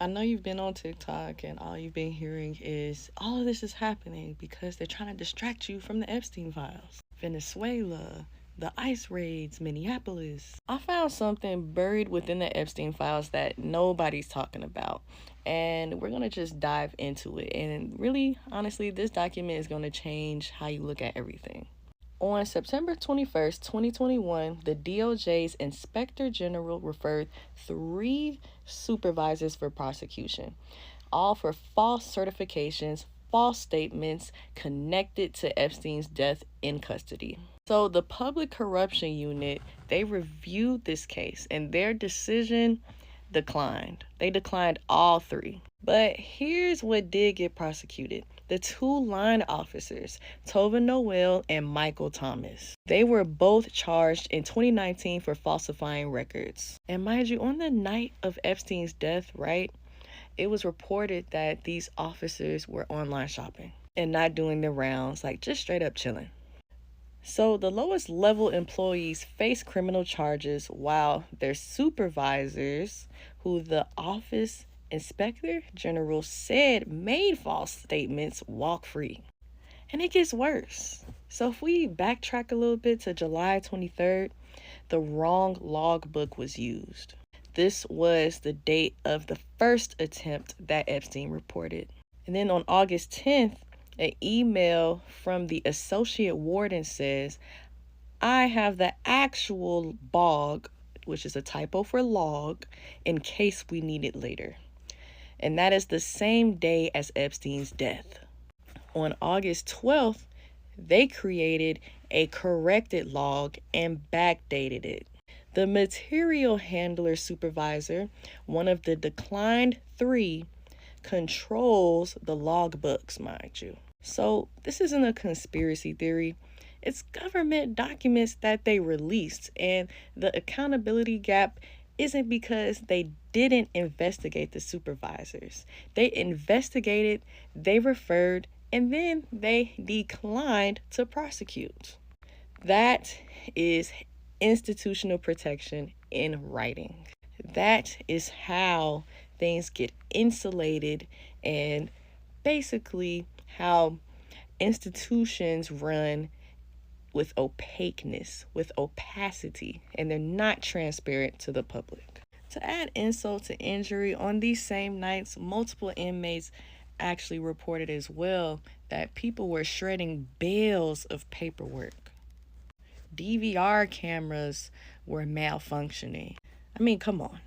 I know you've been on TikTok and all you've been hearing is all of this is happening because they're trying to distract you from the Epstein files. Venezuela, the ICE raids, Minneapolis. I found something buried within the Epstein files that nobody's talking about. And we're going to just dive into it. And really, honestly, this document is going to change how you look at everything. On September 21st, 2021, the DOJ's Inspector General referred 3 supervisors for prosecution, all for false certifications, false statements connected to Epstein's death in custody. So the Public Corruption Unit, they reviewed this case and their decision declined. They declined all 3. But here's what did get prosecuted. The 2 line officers, Tova Noel and Michael Thomas. They were both charged in 2019 for falsifying records. And mind you, on the night of Epstein's death, right, it was reported that these officers were online shopping and not doing their rounds, like just straight up chilling. So the lowest level employees face criminal charges while their supervisors, who the office inspector general said made false statements, walk free. And it gets worse. So if we backtrack a little bit to July 23rd, the wrong logbook was used. This was the date of the first attempt that Epstein reported. And then on August 10th, an email from the associate warden says, I have the actual BOG, which is a typo for log, in case we need it later. And that is the same day as Epstein's death. On August 12th, they created a corrected log and backdated it. The material handler supervisor, one of the declined 3, controls the logbooks, mind you. So this isn't a conspiracy theory. It's government documents that they released, and the accountability gap isn't because they didn't investigate the supervisors. They investigated, they referred, and then they declined to prosecute. That is institutional protection in writing. That is how things get insulated and basically how institutions run with opaqueness, with opacity, and they're not transparent to the public. To add insult to injury, on these same nights, multiple inmates actually reported as well that people were shredding bales of paperwork. DVR cameras were malfunctioning. I mean, come on.